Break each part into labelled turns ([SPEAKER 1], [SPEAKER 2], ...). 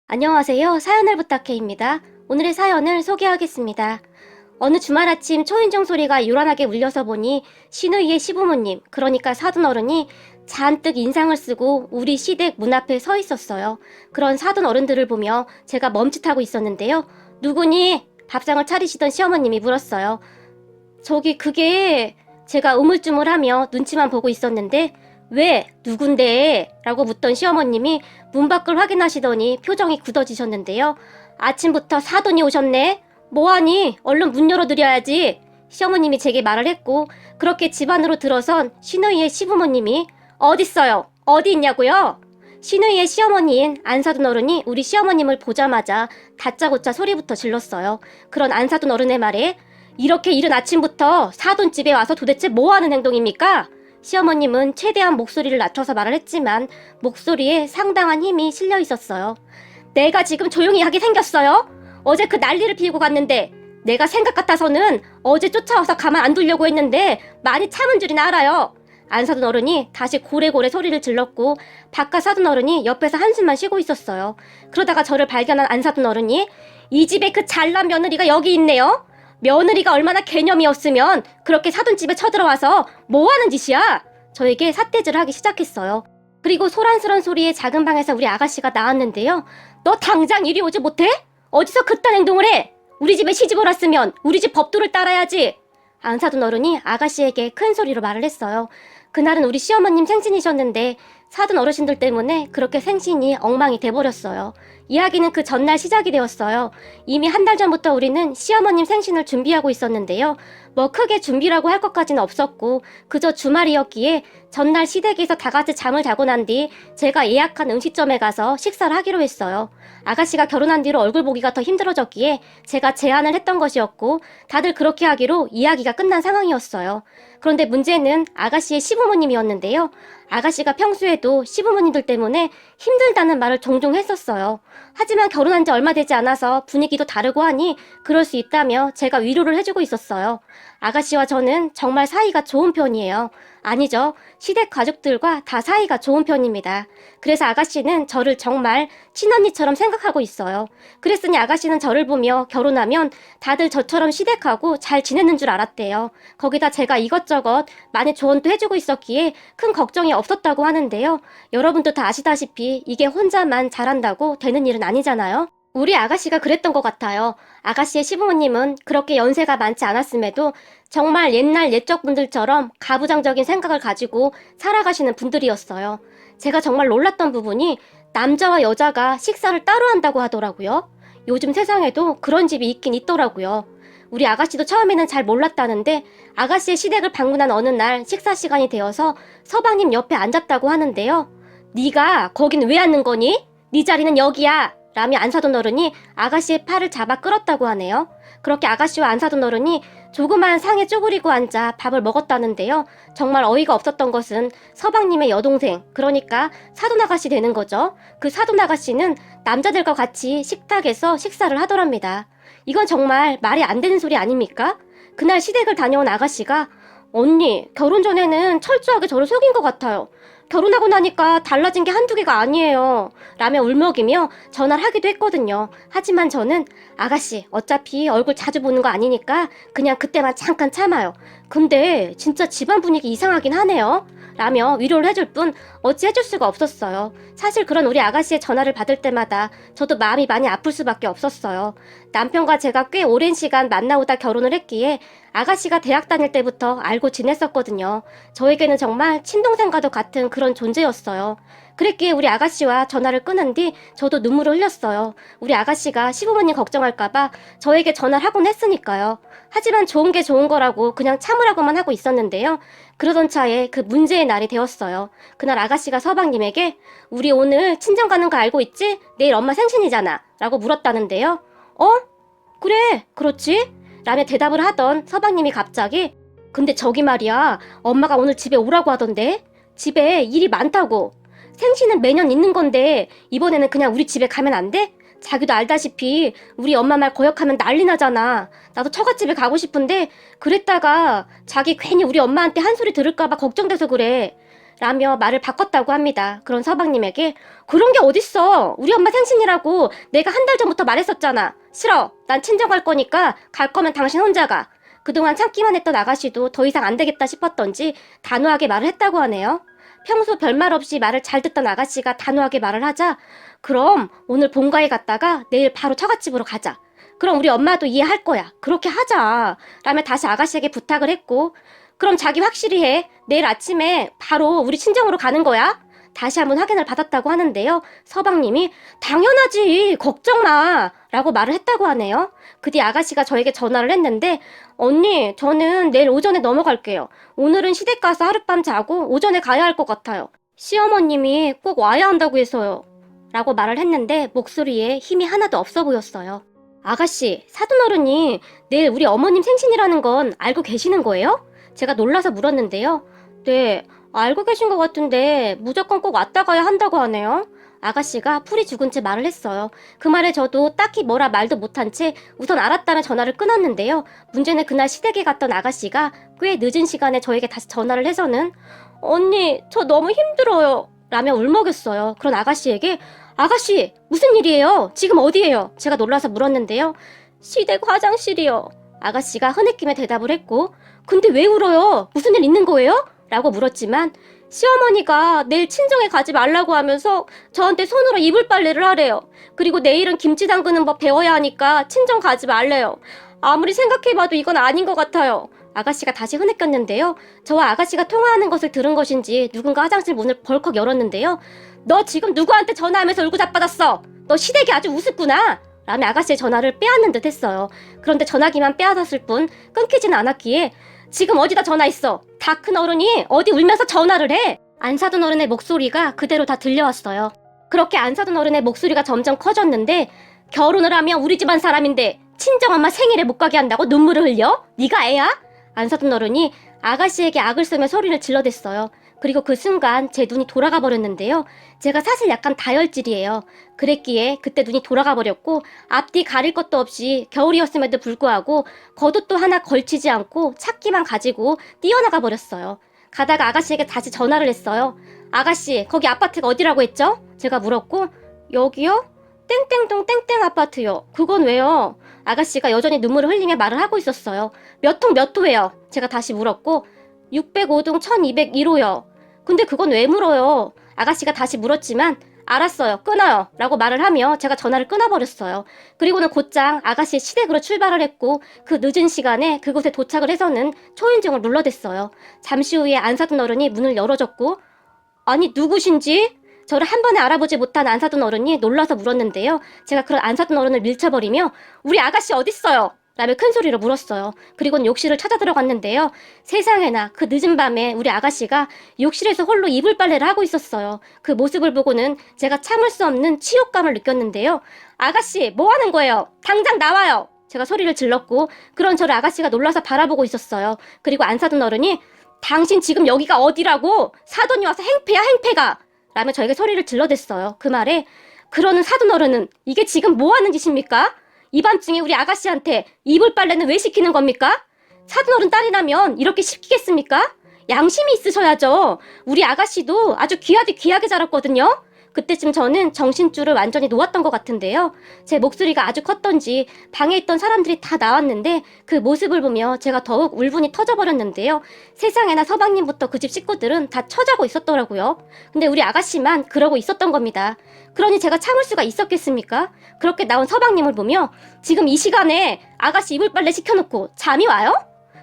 [SPEAKER 1] 안녕하세요. 사연을 부탁해입니다. 오늘의 사연을 소개하겠습니다. 어느 주말 아침 초인종 소리가 요란하게 울려서 보니 시누이의 시부모님, 그러니까 사돈어른이 잔뜩 인상을 쓰고 우리 시댁 문 앞에 서 있었어요. 그런 사돈어른들을 보며 제가 멈칫하고 있었는데요. 누구니? 밥상을 차리시던 시어머님이 물었어요. 그게 제가 우물쭈물하며 눈치만 보고 있었는데 왜? 누군데? 라고 묻던 시어머님이 문 밖을 확인하시더니 표정이 굳어지셨는데요. 아침부터 사돈이 오셨네? 뭐하니? 얼른 문 열어드려야지. 시어머님이 제게 말을 했고 그렇게 집 안으로 들어선 시누이의 시부모님이 어딨어요? 어디 있냐고요? 시누이의 시어머니인 안사돈 어른이 우리 시어머님을 보자마자 다짜고짜 소리부터 질렀어요. 그런 안사돈 어른의 말에 이렇게 이른 아침부터 사돈집에 와서 도대체 뭐하는 행동입니까? 시어머님은 최대한 목소리를 낮춰서 말을 했지만 목소리에 상당한 힘이 실려 있었어요. 내가 지금 조용히 하게 생겼어요? 어제 그 난리를 피우고 갔는데 내가 생각 같아서는 어제 쫓아와서 가만 안 두려고 했는데 많이 참은 줄이나 알아요. 안사돈 어른이 다시 고래고래 소리를 질렀고 바깥 사돈 어른이 옆에서 한숨만 쉬고 있었어요. 그러다가 저를 발견한 안사돈 어른이 이 집에 그 잘난 며느리가 여기 있네요. 며느리가 얼마나 개념이 없으면 그렇게 사돈집에 쳐들어와서 뭐하는 짓이야? 저에게 삿대질을 하기 시작했어요. 그리고 소란스런 소리에 작은 방에서 우리 아가씨가 나왔는데요. 너 당장 이리 오지 못해? 어디서 그딴 행동을 해? 우리 집에 시집을 왔으면 우리 집 법도를 따라야지. 안사돈 어른이 아가씨에게 큰 소리로 말을 했어요. 그날은 우리 시어머님 생신이셨는데 사돈 어르신들 때문에 그렇게 생신이 엉망이 돼버렸어요. 이야기는 그 전날 시작이 되었어요. 이미 한 달 전부터 우리는 시어머님 생신을 준비하고 있었는데요. 뭐 크게 준비라고 할 것까지는 없었고 그저 주말이었기에 전날 시댁에서 다 같이 잠을 자고 난 뒤 제가 예약한 음식점에 가서 식사를 하기로 했어요. 아가씨가 결혼한 뒤로 얼굴 보기가 더 힘들어졌기에 제가 제안을 했던 것이었고 다들 그렇게 하기로 이야기가 끝난 상황이었어요. 그런데 문제는 아가씨의 시부모님이었는데요. 아가씨가 평소에도 시부모님들 때문에 힘들다는 말을 종종 했었어요. 하지만 결혼한 지 얼마 되지 않아서 분위기도 다르고 하니 그럴 수 있다며 제가 위로를 해주고 있었어요. 아가씨와 저는 정말 사이가 좋은 편이에요. 아니죠. 시댁 가족들과 다 사이가 좋은 편입니다. 그래서 아가씨는 저를 정말 친언니처럼 생각하고 있어요. 그랬으니 아가씨는 저를 보며 결혼하면 다들 저처럼 시댁하고 잘 지내는 줄 알았대요. 거기다 제가 이것저것 많이 조언도 해주고 있었기에 큰 걱정이 없었다고 하는데요. 여러분도 다 아시다시피 이게 혼자만 잘한다고 되는 일은 아니잖아요. 우리 아가씨가 그랬던 것 같아요. 아가씨의 시부모님은 그렇게 연세가 많지 않았음에도 정말 옛날 옛적 분들처럼 가부장적인 생각을 가지고 살아가시는 분들이었어요. 제가 정말 놀랐던 부분이 남자와 여자가 식사를 따로 한다고 하더라고요. 요즘 세상에도 그런 집이 있긴 있더라고요. 우리 아가씨도 처음에는 잘 몰랐다는데 아가씨의 시댁을 방문한 어느 날 식사 시간이 되어서 서방님 옆에 앉았다고 하는데요. 네가 거긴 왜 앉는 거니? 네 자리는 여기야. 라며 안사돈 어른이 아가씨의 팔을 잡아 끌었다고 하네요. 그렇게 아가씨와 안사돈 어른이 조그만 상에 쪼그리고 앉아 밥을 먹었다는데요. 정말 어이가 없었던 것은 서방님의 여동생, 그러니까 사돈 아가씨 되는 거죠. 그 사돈 아가씨는 남자들과 같이 식탁에서 식사를 하더랍니다. 이건 정말 말이 안 되는 소리 아닙니까? 그날 시댁을 다녀온 아가씨가 언니, 결혼 전에는 철저하게 저를 속인 것 같아요. 결혼하고 나니까 달라진 게 한두 개가 아니에요. 라며 울먹이며 전화를 하기도 했거든요. 하지만 저는 아가씨, 어차피 얼굴 자주 보는 거 아니니까 그냥 그때만 잠깐 참아요. 근데 진짜 집안 분위기 이상하긴 하네요. 라며 위로를 해줄 뿐 어찌 해줄 수가 없었어요. 사실 그런 우리 아가씨의 전화를 받을 때마다 저도 마음이 많이 아플 수밖에 없었어요. 남편과 제가 꽤 오랜 시간 만나오다 결혼을 했기에 아가씨가 대학 다닐 때부터 알고 지냈었거든요. 저에게는 정말 친동생과도 같은 그런 존재였어요. 그랬기에 우리 아가씨와 전화를 끊은 뒤 저도 눈물을 흘렸어요. 우리 아가씨가 시부모님 걱정할까봐 저에게 전화를 하곤 했으니까요. 하지만 좋은 게 좋은 거라고 그냥 참으라고만 하고 있었는데요. 그러던 차에 그 문제의 날이 되었어요. 그날 아가씨가 서방님에게 우리 오늘 친정 가는 거 알고 있지? 내일 엄마 생신이잖아. 라고 물었다는데요. 어? 그래, 그렇지? 라며 대답을 하던 서방님이 갑자기 근데 저기 말이야, 엄마가 오늘 집에 오라고 하던데? 집에 일이 많다고. 생신은 매년 있는 건데 이번에는 그냥 우리 집에 가면 안 돼? 자기도 알다시피 우리 엄마 말 거역하면 난리 나잖아. 나도 처갓집에 가고 싶은데 그랬다가 자기 괜히 우리 엄마한테 한 소리 들을까봐 걱정돼서 그래. 라며 말을 바꿨다고 합니다. 그런 서방님에게 그런 게 어딨어. 우리 엄마 생신이라고 내가 한 달 전부터 말했었잖아. 싫어. 난 친정 갈 거니까 갈 거면 당신 혼자 가. 그동안 참기만 했던 아가씨도 더 이상 안 되겠다 싶었던지 단호하게 말을 했다고 하네요. 평소 별말 없이 말을 잘 듣던 아가씨가 단호하게 말을 하자 그럼 오늘 본가에 갔다가 내일 바로 처갓집으로 가자. 그럼 우리 엄마도 이해할 거야. 그렇게 하자. 라며 다시 아가씨에게 부탁을 했고 그럼 자기 확실히 해. 내일 아침에 바로 우리 친정으로 가는 거야. 다시 한번 확인을 받았다고 하는데요. 서방님이 당연하지. 걱정 마. 라고 말을 했다고 하네요. 그 뒤 아가씨가 저에게 전화를 했는데 언니 저는 내일 오전에 넘어갈게요. 오늘은 시댁 가서 하룻밤 자고 오전에 가야 할 것 같아요. 시어머님이 꼭 와야 한다고 해서요. 라고 말을 했는데 목소리에 힘이 하나도 없어 보였어요. 아가씨, 사돈어른이 내일 우리 어머님 생신이라는 건 알고 계시는 거예요? 제가 놀라서 물었는데요. 네, 알고 계신 것 같은데 무조건 꼭 왔다 가야 한다고 하네요. 아가씨가 풀이 죽은 채 말을 했어요. 그 말에 저도 딱히 뭐라 말도 못한 채 우선 알았다는 전화를 끊었는데요. 문제는 그날 시댁에 갔던 아가씨가 꽤 늦은 시간에 저에게 다시 전화를 해서는 언니, 저 너무 힘들어요. 라며 울먹였어요. 그런 아가씨에게 아가씨, 무슨 일이에요? 지금 어디예요? 제가 놀라서 물었는데요. 시댁 화장실이요. 아가씨가 흐느끼며 대답을 했고 근데 왜 울어요? 무슨 일 있는 거예요? 라고 물었지만 시어머니가 내일 친정에 가지 말라고 하면서 저한테 손으로 이불 빨래를 하래요. 그리고 내일은 김치 담그는 법 배워야 하니까 친정 가지 말래요. 아무리 생각해봐도 이건 아닌 것 같아요. 아가씨가 다시 흐느꼈는데요. 저와 아가씨가 통화하는 것을 들은 것인지 누군가 화장실 문을 벌컥 열었는데요. 너 지금 누구한테 전화하면서 울고 자빠졌어? 너 시댁이 아주 우습구나. 라며 아가씨의 전화를 빼앗는 듯 했어요. 그런데 전화기만 빼앗았을 뿐 끊기지는 않았기에 지금 어디다 전화했어? 다 큰 어른이 어디 울면서 전화를 해? 안 사돈 어른의 목소리가 그대로 다 들려왔어요. 그렇게 안 사돈 어른의 목소리가 점점 커졌는데 결혼을 하면 우리 집안 사람인데 친정엄마 생일에 못 가게 한다고 눈물을 흘려? 네가 애야? 안 사돈 어른이 아가씨에게 악을 쓰며 소리를 질러댔어요. 그리고 그 순간 제 눈이 돌아가 버렸는데요. 제가 사실 약간 다혈질이에요. 그랬기에 그때 눈이 돌아가 버렸고 앞뒤 가릴 것도 없이 겨울이었음에도 불구하고 겉옷도 하나 걸치지 않고 차키만 가지고 뛰어나가 버렸어요. 가다가 아가씨에게 다시 전화를 했어요. 아가씨, 거기 아파트가 어디라고 했죠? 제가 물었고 여기요? 땡땡동 땡땡 아파트요. 그건 왜요? 아가씨가 여전히 눈물을 흘리며 말을 하고 있었어요. 몇 통 몇 호예요? 제가 다시 물었고 605동 1201호요. 근데 그건 왜 물어요? 아가씨가 다시 물었지만 알았어요. 끊어요. 라고 말을 하며 제가 전화를 끊어버렸어요. 그리고는 곧장 아가씨의 시댁으로 출발을 했고 그 늦은 시간에 그곳에 도착을 해서는 초인종을 눌러댔어요. 잠시 후에 안 사돈 어른이 문을 열어줬고 아니 누구신지? 저를 한 번에 알아보지 못한 안 사돈 어른이 놀라서 물었는데요. 제가 그런 안 사돈 어른을 밀쳐버리며 우리 아가씨 어딨어요? 라며 큰 소리로 물었어요. 그리고는 욕실을 찾아 들어갔는데요. 세상에나 그 늦은 밤에 우리 아가씨가 욕실에서 홀로 이불 빨래를 하고 있었어요. 그 모습을 보고는 제가 참을 수 없는 치욕감을 느꼈는데요. 아가씨 뭐 하는 거예요? 당장 나와요! 제가 소리를 질렀고 그런 저를 아가씨가 놀라서 바라보고 있었어요. 그리고 안 사돈 어른이 당신 지금 여기가 어디라고? 사돈이 와서 행패야 행패가! 라며 저에게 소리를 질러댔어요. 그 말에 그러는 사돈 어른은 이게 지금 뭐 하는 짓입니까? 이 밤중에 우리 아가씨한테 이불 빨래는 왜 시키는 겁니까? 사돈어른 딸이라면 이렇게 시키겠습니까? 양심이 있으셔야죠. 우리 아가씨도 아주 귀하디 귀하게 자랐거든요. 그때쯤 저는 정신줄을 완전히 놓았던 것 같은데요. 제 목소리가 아주 컸던지 방에 있던 사람들이 다 나왔는데 그 모습을 보며 제가 더욱 울분이 터져버렸는데요. 세상에나 서방님부터 그 집 식구들은 다 처자고 있었더라고요. 근데 우리 아가씨만 그러고 있었던 겁니다. 그러니 제가 참을 수가 있었겠습니까? 그렇게 나온 서방님을 보며 지금 이 시간에 아가씨 이불 빨래 시켜놓고 잠이 와요?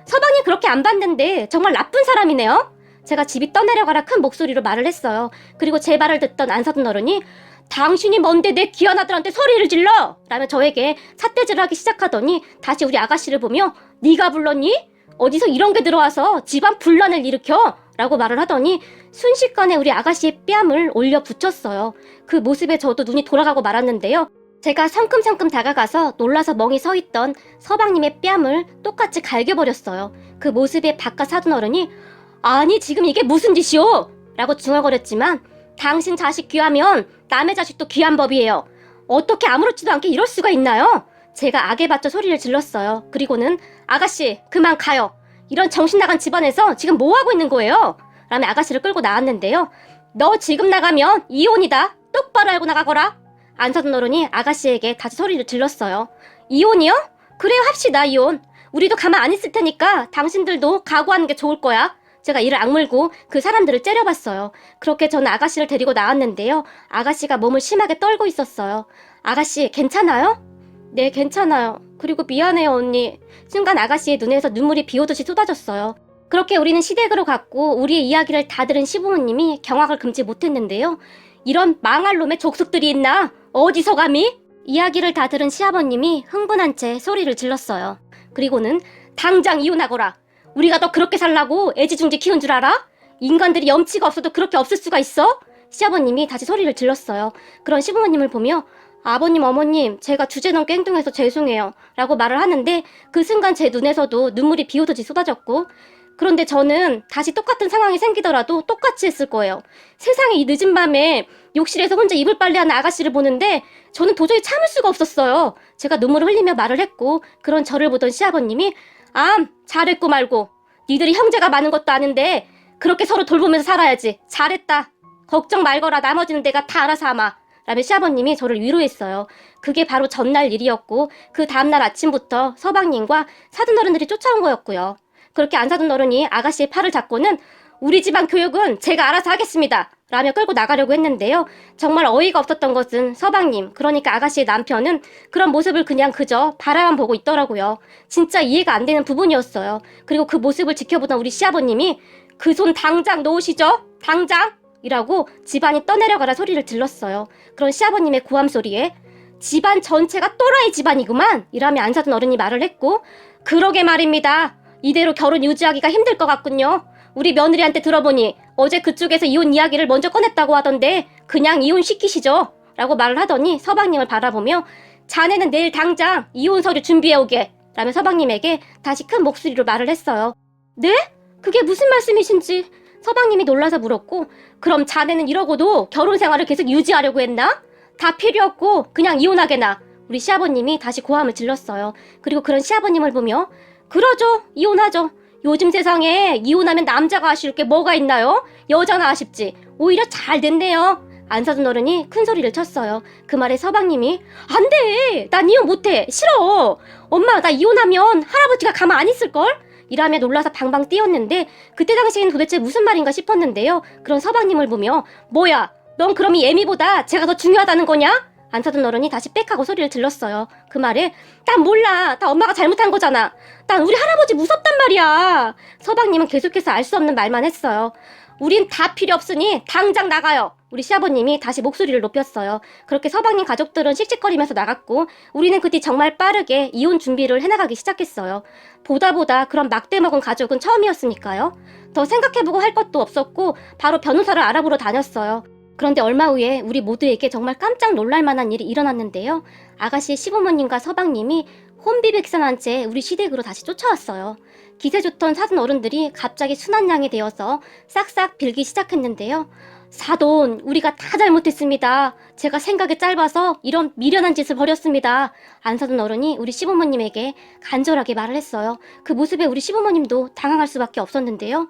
[SPEAKER 1] 서방님 그렇게 안 봤는데 정말 나쁜 사람이네요. 제가 집이 떠내려가라 큰 목소리로 말을 했어요. 그리고 제 말을 듣던 안 사돈 어른이 당신이 뭔데 내 귀한 아들한테 소리를 질러! 라며 저에게 삿대질을 하기 시작하더니 다시 우리 아가씨를 보며 네가 불렀니? 어디서 이런 게 들어와서 집안 분란을 일으켜? 라고 말을 하더니 순식간에 우리 아가씨의 뺨을 올려 붙였어요. 그 모습에 저도 눈이 돌아가고 말았는데요. 제가 성큼성큼 다가가서 놀라서 멍이 서있던 서방님의 뺨을 똑같이 갈겨버렸어요. 그 모습에 바깥 사돈 어른이 아니 지금 이게 무슨 짓이오? 라고 중얼거렸지만 당신 자식 귀하면 남의 자식도 귀한 법이에요. 어떻게 아무렇지도 않게 이럴 수가 있나요? 제가 악에 받쳐 소리를 질렀어요. 그리고는 아가씨 그만 가요. 이런 정신나간 집안에서 지금 뭐하고 있는 거예요? 라며 아가씨를 끌고 나왔는데요. 너 지금 나가면 이혼이다. 똑바로 알고 나가거라. 안 사돈 어른이 아가씨에게 다시 소리를 질렀어요. 이혼이요? 그래요, 합시다, 이혼. 우리도 가만 안 있을 테니까 당신들도 각오하는 게 좋을 거야. 제가 이를 악물고 그 사람들을 째려봤어요. 그렇게 저는 아가씨를 데리고 나왔는데요. 아가씨가 몸을 심하게 떨고 있었어요. 아가씨, 괜찮아요? 네, 괜찮아요. 그리고 미안해요, 언니. 순간 아가씨의 눈에서 눈물이 비오듯이 쏟아졌어요. 그렇게 우리는 시댁으로 갔고 우리의 이야기를 다 들은 시부모님이 경악을 금치 못했는데요. 이런 망할 놈의 족속들이 있나? 어디서 감히? 이야기를 다 들은 시아버님이 흥분한 채 소리를 질렀어요. 그리고는 당장 이혼하거라. 우리가 너 그렇게 살라고 애지중지 키운 줄 알아? 인간들이 염치가 없어도 그렇게 없을 수가 있어? 시아버님이 다시 소리를 질렀어요. 그런 시부모님을 보며 아버님, 어머님, 제가 주제넘게 행동해서 죄송해요 라고 말을 하는데 그 순간 제 눈에서도 눈물이 비오듯이 쏟아졌고 그런데 저는 다시 똑같은 상황이 생기더라도 똑같이 했을 거예요. 세상에 이 늦은 밤에 욕실에서 혼자 이불 빨래하는 아가씨를 보는데 저는 도저히 참을 수가 없었어요. 제가 눈물을 흘리며 말을 했고 그런 저를 보던 시아버님이 잘했고 말고 니들이 형제가 많은 것도 아는데 그렇게 서로 돌보면서 살아야지. 잘했다. 걱정 말거라. 나머지는 내가 다 알아서 하마. 라며 시아버님이 저를 위로했어요. 그게 바로 전날 일이었고 그 다음날 아침부터 서방님과 사돈어른들이 쫓아온 거였고요. 그렇게 안 사돈 어른이 아가씨의 팔을 잡고는 우리 집안 교육은 제가 알아서 하겠습니다. 라며 끌고 나가려고 했는데요. 정말 어이가 없었던 것은 서방님, 그러니까 아가씨의 남편은 그런 모습을 그냥 그저 바라만 보고 있더라고요. 진짜 이해가 안 되는 부분이었어요. 그리고 그 모습을 지켜보던 우리 시아버님이 그 손 당장 놓으시죠? 당장! 이라고 집안이 떠내려가라 소리를 질렀어요. 그런 시아버님의 고함 소리에 집안 전체가 또라이 집안이구만! 이라며 안 사돈 어른이 말을 했고 그러게 말입니다. 이대로 결혼 유지하기가 힘들 것 같군요. 우리 며느리한테 들어보니 어제 그쪽에서 이혼 이야기를 먼저 꺼냈다고 하던데 그냥 이혼시키시죠. 라고 말을 하더니 서방님을 바라보며 자네는 내일 당장 이혼 서류 준비해오게 라며 서방님에게 다시 큰 목소리로 말을 했어요. 네? 그게 무슨 말씀이신지 서방님이 놀라서 물었고 그럼 자네는 이러고도 결혼 생활을 계속 유지하려고 했나? 다 필요 없고 그냥 이혼하게나. 우리 시아버님이 다시 고함을 질렀어요. 그리고 그런 시아버님을 보며 그러죠. 이혼하죠. 요즘 세상에 이혼하면 남자가 아쉬울 게 뭐가 있나요? 여자나 아쉽지. 오히려 잘 됐네요. 안 사돈 어른이 큰 소리를 쳤어요. 그 말에 서방님이 안 돼. 난 이혼 못해. 싫어. 엄마 나 이혼하면 할아버지가 가만 안 있을걸? 이라며 놀라서 방방 뛰었는데 그때 당시엔 도대체 무슨 말인가 싶었는데요. 그런 서방님을 보며 뭐야 넌 그럼 이 애미보다 제가 더 중요하다는 거냐? 안 사돈 어른이 다시 빽하고 소리를 질렀어요. 그 말에 난 몰라. 다 엄마가 잘못한 거잖아. 난 우리 할아버지 무섭단 말이야. 서방님은 계속해서 알 수 없는 말만 했어요. 우린 다 필요 없으니 당장 나가요. 우리 시아버님이 다시 목소리를 높였어요. 그렇게 서방님 가족들은 씩씩거리면서 나갔고 우리는 그 뒤 정말 빠르게 이혼 준비를 해나가기 시작했어요. 보다 그런 막대 먹은 가족은 처음이었으니까요. 더 생각해보고 할 것도 없었고 바로 변호사를 알아보러 다녔어요. 그런데 얼마 후에 우리 모두에게 정말 깜짝 놀랄 만한 일이 일어났는데요. 아가씨의 시부모님과 서방님이 혼비백산한 채 우리 시댁으로 다시 쫓아왔어요. 기세 좋던 사돈 어른들이 갑자기 순한 양이 되어서 싹싹 빌기 시작했는데요. 사돈, 우리가 다 잘못했습니다. 제가 생각이 짧아서 이런 미련한 짓을 벌였습니다. 안 사돈 어른이 우리 시부모님에게 간절하게 말을 했어요. 그 모습에 우리 시부모님도 당황할 수밖에 없었는데요.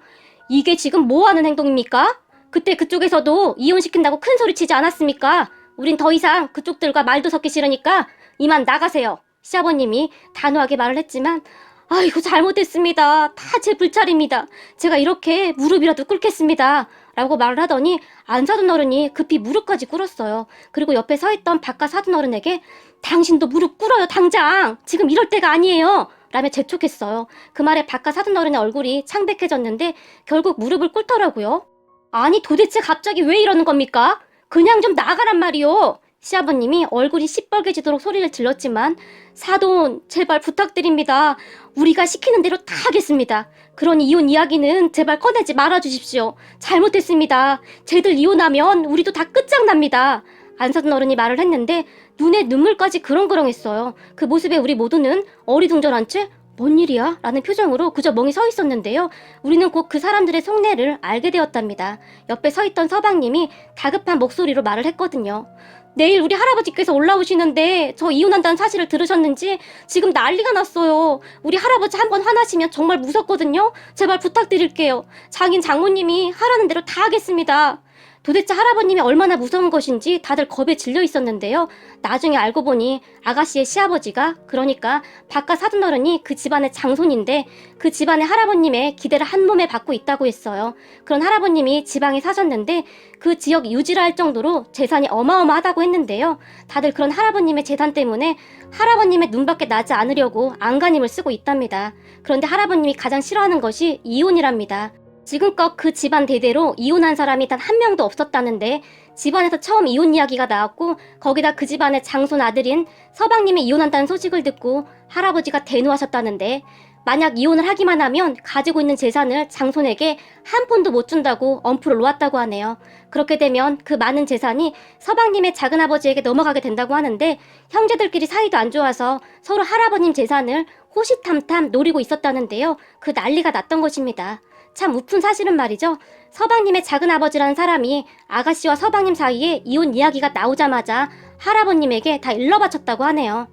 [SPEAKER 1] 이게 지금 뭐 하는 행동입니까? 그때 그쪽에서도 이혼시킨다고 큰 소리 치지 않았습니까? 우린 더 이상 그쪽들과 말도 섞기 싫으니까 이만 나가세요. 시아버님이 단호하게 말을 했지만 아이고 잘못했습니다. 다 제 불찰입니다. 제가 이렇게 무릎이라도 꿇겠습니다. 라고 말을 하더니 안 사돈 어른이 급히 무릎까지 꿇었어요. 그리고 옆에 서있던 바깥 사돈 어른에게 당신도 무릎 꿇어요 당장. 지금 이럴 때가 아니에요. 라며 재촉했어요. 그 말에 바깥 사돈 어른의 얼굴이 창백해졌는데 결국 무릎을 꿇더라고요. 아니 도대체 갑자기 왜 이러는 겁니까? 그냥 좀 나가란 말이요. 시아버님이 얼굴이 시뻘개지도록 소리를 질렀지만 사돈 제발 부탁드립니다. 우리가 시키는 대로 다 하겠습니다. 그러니 이혼 이야기는 제발 꺼내지 말아주십시오. 잘못했습니다. 쟤들 이혼하면 우리도 다 끝장납니다. 안사돈 어른이 말을 했는데 눈에 눈물까지 그렁그렁했어요. 그 모습에 우리 모두는 어리둥절한 채 뭔 일이야? 라는 표정으로 그저 멍이 서 있었는데요. 우리는 곧 그 사람들의 속내를 알게 되었답니다. 옆에 서 있던 서방님이 다급한 목소리로 말을 했거든요. 내일 우리 할아버지께서 올라오시는데 저 이혼한다는 사실을 들으셨는지 지금 난리가 났어요. 우리 할아버지 한번 화나시면 정말 무섭거든요. 제발 부탁드릴게요. 장인 장모님이 하라는 대로 다 하겠습니다. 도대체 할아버님이 얼마나 무서운 것인지 다들 겁에 질려 있었는데요. 나중에 알고 보니 아가씨의 시아버지가, 그러니까 바깥 사돈어른이 그 집안의 장손인데 그 집안의 할아버님의 기대를 한 몸에 받고 있다고 했어요. 그런 할아버님이 지방에 사셨는데 그 지역 유지를 할 정도로 재산이 어마어마하다고 했는데요. 다들 그런 할아버님의 재산 때문에 할아버님의 눈밖에 나지 않으려고 안간힘을 쓰고 있답니다. 그런데 할아버님이 가장 싫어하는 것이 이혼이랍니다. 지금껏 그 집안 대대로 이혼한 사람이 단 한 명도 없었다는데 집안에서 처음 이혼 이야기가 나왔고 거기다 그 집안의 장손 아들인 서방님이 이혼한다는 소식을 듣고 할아버지가 대노하셨다는데 만약 이혼을 하기만 하면 가지고 있는 재산을 장손에게 한 푼도 못 준다고 엄프를 놓았다고 하네요. 그렇게 되면 그 많은 재산이 서방님의 작은아버지에게 넘어가게 된다고 하는데 형제들끼리 사이도 안 좋아서 서로 할아버님 재산을 호시탐탐 노리고 있었다는데요. 그 난리가 났던 것입니다. 참 우픈 사실은 말이죠. 서방님의 작은아버지라는 사람이 아가씨와 서방님 사이에 이혼 이야기가 나오자마자 할아버님에게 다 일러바쳤다고 하네요.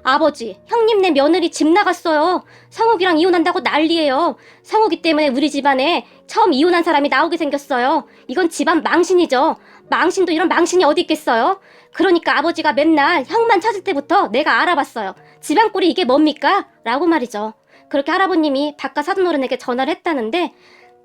[SPEAKER 1] 아버지, 형님네 며느리 집 나갔어요. 성욱이랑 이혼한다고 난리예요. 성욱이 때문에 우리 집안에 처음 이혼한 사람이 나오게 생겼어요. 이건 집안 망신이죠. 망신도 이런 망신이 어디 있겠어요? 그러니까 아버지가 맨날 형만 찾을 때부터 내가 알아봤어요. 집안 꼴이 이게 뭡니까? 라고 말이죠. 그렇게 할아버님이 바깥 사돈어른에게 전화를 했다는데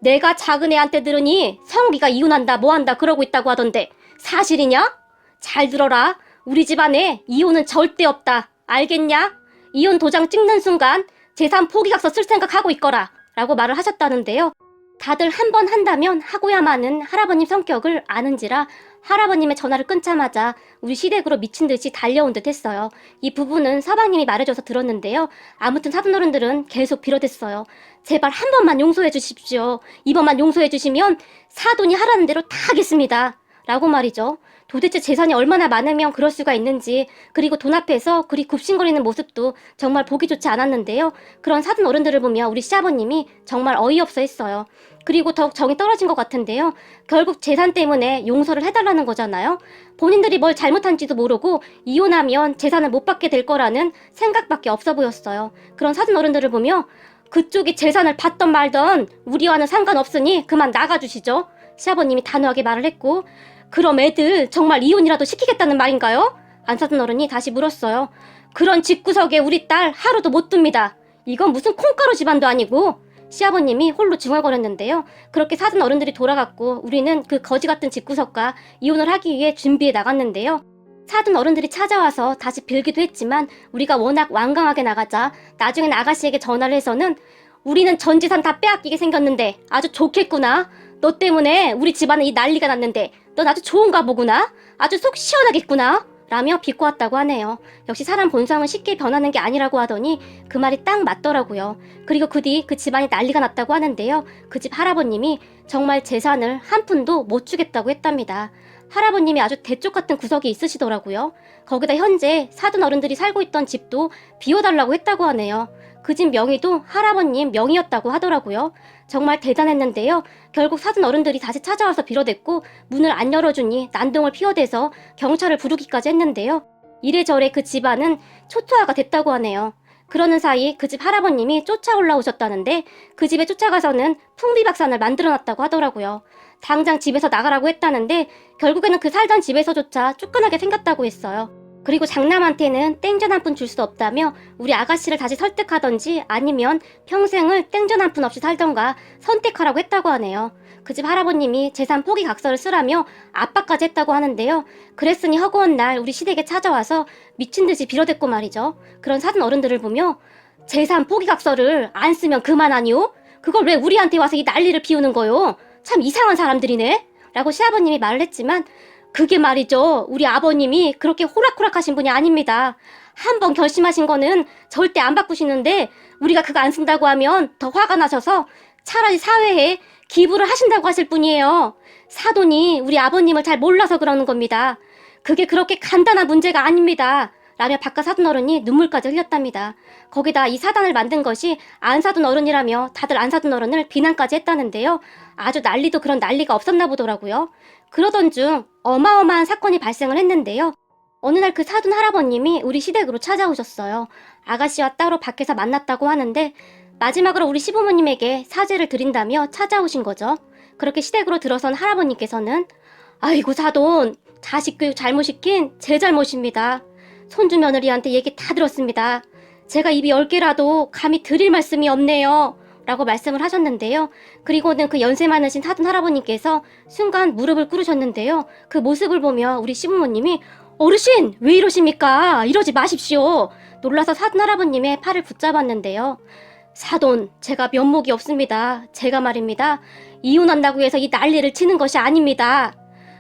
[SPEAKER 1] 내가 작은 애한테 들으니 성욱이가 이혼한다 뭐한다 그러고 있다고 하던데 사실이냐? 잘 들어라. 우리 집안에 이혼은 절대 없다. 알겠냐? 이혼 도장 찍는 순간 재산 포기각서 쓸 생각하고 있거라 라고 말을 하셨다는데요. 다들 한 번 한다면 하고야마는 할아버님 성격을 아는지라 할아버님의 전화를 끊자마자 우리 시댁으로 미친 듯이 달려온 듯 했어요. 이 부분은 서방님이 말해줘서 들었는데요. 아무튼 사돈어른들은 계속 빌어댔어요. 제발 한 번만 용서해 주십시오. 이번만 용서해 주시면 사돈이 하라는 대로 다 하겠습니다. 라고 말이죠. 도대체 재산이 얼마나 많으면 그럴 수가 있는지, 그리고 돈 앞에서 그리 굽신거리는 모습도 정말 보기 좋지 않았는데요. 그런 사돈 어른들을 보며 우리 시아버님이 정말 어이없어 했어요. 그리고 더욱 정이 떨어진 것 같은데요. 결국 재산 때문에 용서를 해달라는 거잖아요. 본인들이 뭘 잘못한지도 모르고 이혼하면 재산을 못 받게 될 거라는 생각밖에 없어 보였어요. 그런 사돈 어른들을 보며 그쪽이 재산을 받던 말던 우리와는 상관없으니 그만 나가주시죠. 시아버님이 단호하게 말을 했고, 그럼 애들 정말 이혼이라도 시키겠다는 말인가요? 안사돈 어른이 다시 물었어요. 그런 집구석에 우리 딸 하루도 못 둡니다. 이건 무슨 콩가루 집안도 아니고. 시아버님이 홀로 중얼거렸는데요. 그렇게 사돈 어른들이 돌아갔고 우리는 그 거지 같은 집구석과 이혼을 하기 위해 준비해 나갔는데요. 사돈 어른들이 찾아와서 다시 빌기도 했지만 우리가 워낙 완강하게 나가자 나중엔 아가씨에게 전화를 해서는 우리는 전 재산 다 빼앗기게 생겼는데 아주 좋겠구나. 너 때문에 우리 집안에 이 난리가 났는데 넌 아주 좋은가 보구나. 아주 속 시원하겠구나. 라며 비꼬았다고 하네요. 역시 사람 본성은 쉽게 변하는 게 아니라고 하더니 그 말이 딱 맞더라고요. 그리고 그 뒤 그 집안이 난리가 났다고 하는데요. 그 집 할아버님이 정말 재산을 한 푼도 못 주겠다고 했답니다. 할아버님이 아주 대쪽 같은 구석이 있으시더라고요. 거기다 현재 사돈 어른들이 살고 있던 집도 비워달라고 했다고 하네요. 그 집 명의도 할아버님 명의였다고 하더라고요. 정말 대단했는데요. 결국 사돈 어른들이 다시 찾아와서 빌어댔고 문을 안 열어주니 난동을 피워대서 경찰을 부르기까지 했는데요. 이래저래 그 집안은 초토화가 됐다고 하네요. 그러는 사이 그 집 할아버님이 쫓아 올라오셨다는데 그 집에 쫓아가서는 풍비박산을 만들어놨다고 하더라고요. 당장 집에서 나가라고 했다는데 결국에는 그 살던 집에서조차 쫓겨나게 생겼다고 했어요. 그리고 장남한테는 땡전 한 푼 줄 수 없다며 우리 아가씨를 다시 설득하던지 아니면 평생을 땡전 한 푼 없이 살던가 선택하라고 했다고 하네요. 그 집 할아버님이 재산 포기 각서를 쓰라며 압박까지 했다고 하는데요. 그랬으니 허구한 날 우리 시댁에 찾아와서 미친 듯이 빌어댔고 말이죠. 그런 사돈 어른들을 보며 재산 포기 각서를 안 쓰면 그만하니요? 그걸 왜 우리한테 와서 이 난리를 피우는 거요? 참 이상한 사람들이네? 라고 시아버님이 말을 했지만 그게 말이죠. 우리 아버님이 그렇게 호락호락하신 분이 아닙니다. 한번 결심하신 거는 절대 안 바꾸시는데 우리가 그거 안 쓴다고 하면 더 화가 나셔서 차라리 사회에 기부를 하신다고 하실 분이에요. 사돈이 우리 아버님을 잘 몰라서 그러는 겁니다. 그게 그렇게 간단한 문제가 아닙니다. 라며 바깥 사돈 어른이 눈물까지 흘렸답니다. 거기다 이 사단을 만든 것이 안사돈 어른이라며 다들 안사돈 어른을 비난까지 했다는데요. 아주 난리도 그런 난리가 없었나 보더라고요. 그러던 중 어마어마한 사건이 발생을 했는데요. 어느 날 그 사돈 할아버님이 우리 시댁으로 찾아오셨어요. 아가씨와 따로 밖에서 만났다고 하는데 마지막으로 우리 시부모님에게 사죄를 드린다며 찾아오신 거죠. 그렇게 시댁으로 들어선 할아버님께서는 아이고 사돈, 자식 교육 잘못시킨 제 잘못입니다. 손주 며느리한테 얘기 다 들었습니다. 제가 입이 10개라도 감히 드릴 말씀이 없네요. 라고 말씀을 하셨는데요. 그리고는 그 연세 많으신 사돈 할아버님께서 순간 무릎을 꿇으셨는데요. 그 모습을 보며 우리 시부모님이 어르신 왜 이러십니까? 이러지 마십시오. 놀라서 사돈 할아버님의 팔을 붙잡았는데요. 사돈, 제가 면목이 없습니다. 제가 말입니다. 이혼한다고 해서 이 난리를 치는 것이 아닙니다.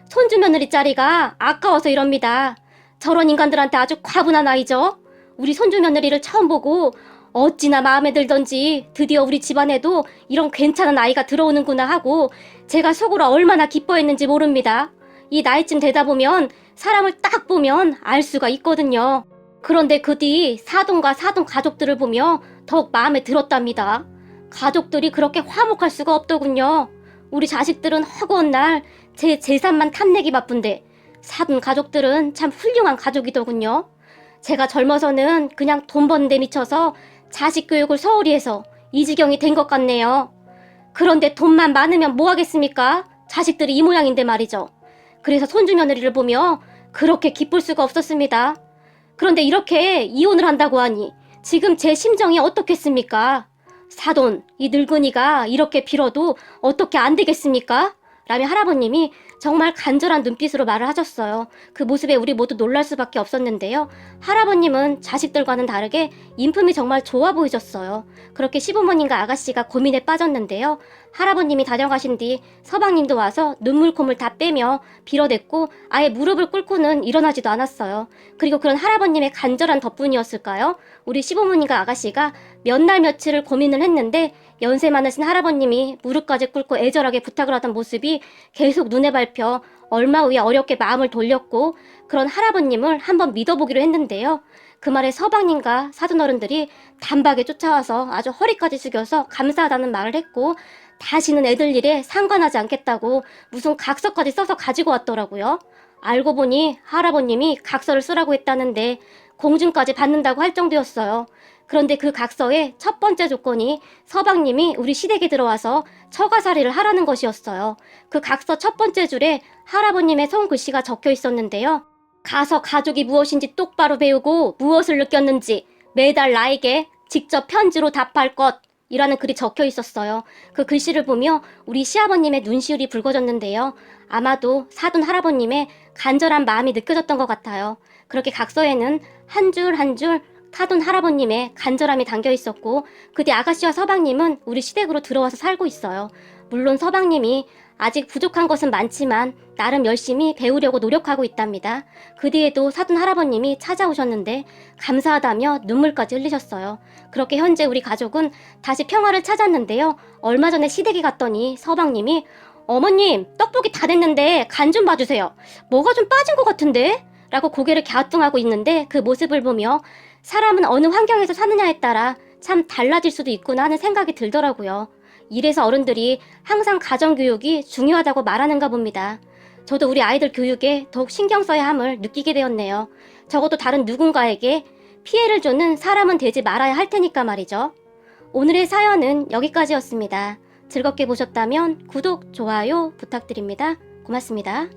[SPEAKER 1] 손주 며느리 자리가 아까워서 이럽니다. 저런 인간들한테 아주 과분한 아이죠. 우리 손주 며느리를 처음 보고 어찌나 마음에 들던지 드디어 우리 집안에도 이런 괜찮은 아이가 들어오는구나 하고 제가 속으로 얼마나 기뻐했는지 모릅니다. 이 나이쯤 되다 보면 사람을 딱 보면 알 수가 있거든요. 그런데 그 뒤 사돈과 사돈 가족들을 보며 더욱 마음에 들었답니다. 가족들이 그렇게 화목할 수가 없더군요. 우리 자식들은 허구한 날 제 재산만 탐내기 바쁜데 사돈 가족들은 참 훌륭한 가족이더군요. 제가 젊어서는 그냥 돈 버는 데 미쳐서 자식 교육을 소홀히 해서 이 지경이 된 것 같네요. 그런데 돈만 많으면 뭐 하겠습니까? 자식들이 이 모양인데 말이죠. 그래서 손주 며느리를 보며 그렇게 기쁠 수가 없었습니다. 그런데 이렇게 이혼을 한다고 하니 지금 제 심정이 어떻겠습니까? 사돈, 이 늙은이가 이렇게 빌어도 어떻게 안 되겠습니까? 라며 할아버님이 정말 간절한 눈빛으로 말을 하셨어요. 그 모습에 우리 모두 놀랄 수밖에 없었는데요. 할아버님은 자식들과는 다르게 인품이 정말 좋아 보이셨어요. 그렇게 시부모님과 아가씨가 고민에 빠졌는데요. 할아버님이 다녀가신 뒤 서방님도 와서 눈물콧물 다 빼며 빌어댔고 아예 무릎을 꿇고는 일어나지도 않았어요. 그리고 그런 할아버님의 간절한 덕분이었을까요? 우리 시부모님과 아가씨가 몇 날 며칠을 고민을 했는데 연세 많으신 할아버님이 무릎까지 꿇고 애절하게 부탁을 하던 모습이 계속 눈에 밟혀 얼마 후에 어렵게 마음을 돌렸고 그런 할아버님을 한번 믿어보기로 했는데요. 그 말에 서방님과 사돈어른들이 단박에 쫓아와서 아주 허리까지 숙여서 감사하다는 말을 했고 다시는 애들 일에 상관하지 않겠다고 무슨 각서까지 써서 가지고 왔더라고요. 알고 보니 할아버님이 각서를 쓰라고 했다는데 공준까지 받는다고 할 정도였어요. 그런데 그 각서의 첫 번째 조건이 서방님이 우리 시댁에 들어와서 처가살이를 하라는 것이었어요. 그 각서 첫 번째 줄에 할아버님의 손글씨가 적혀 있었는데요. 가서 가족이 무엇인지 똑바로 배우고 무엇을 느꼈는지 매달 나에게 직접 편지로 답할 것 이라는 글이 적혀 있었어요. 그 글씨를 보며 우리 시아버님의 눈시울이 붉어졌는데요. 아마도 사돈 할아버님의 간절한 마음이 느껴졌던 것 같아요. 그렇게 각서에는 한 줄 한 줄 사돈 할아버님의 간절함이 담겨 있었고 그 뒤 아가씨와 서방님은 우리 시댁으로 들어와서 살고 있어요. 물론 서방님이 아직 부족한 것은 많지만 나름 열심히 배우려고 노력하고 있답니다. 그 뒤에도 사돈 할아버님이 찾아오셨는데 감사하다며 눈물까지 흘리셨어요. 그렇게 현재 우리 가족은 다시 평화를 찾았는데요. 얼마 전에 시댁에 갔더니 서방님이 어머님 떡볶이 다 됐는데 간 좀 봐주세요. 뭐가 좀 빠진 것 같은데? 라고 고개를 갸우뚱하고 있는데 그 모습을 보며 사람은 어느 환경에서 사느냐에 따라 참 달라질 수도 있구나 하는 생각이 들더라고요. 이래서 어른들이 항상 가정교육이 중요하다고 말하는가 봅니다. 저도 우리 아이들 교육에 더욱 신경 써야 함을 느끼게 되었네요. 적어도 다른 누군가에게 피해를 주는 사람은 되지 말아야 할 테니까 말이죠. 오늘의 사연은 여기까지였습니다. 즐겁게 보셨다면 구독, 좋아요 부탁드립니다. 고맙습니다.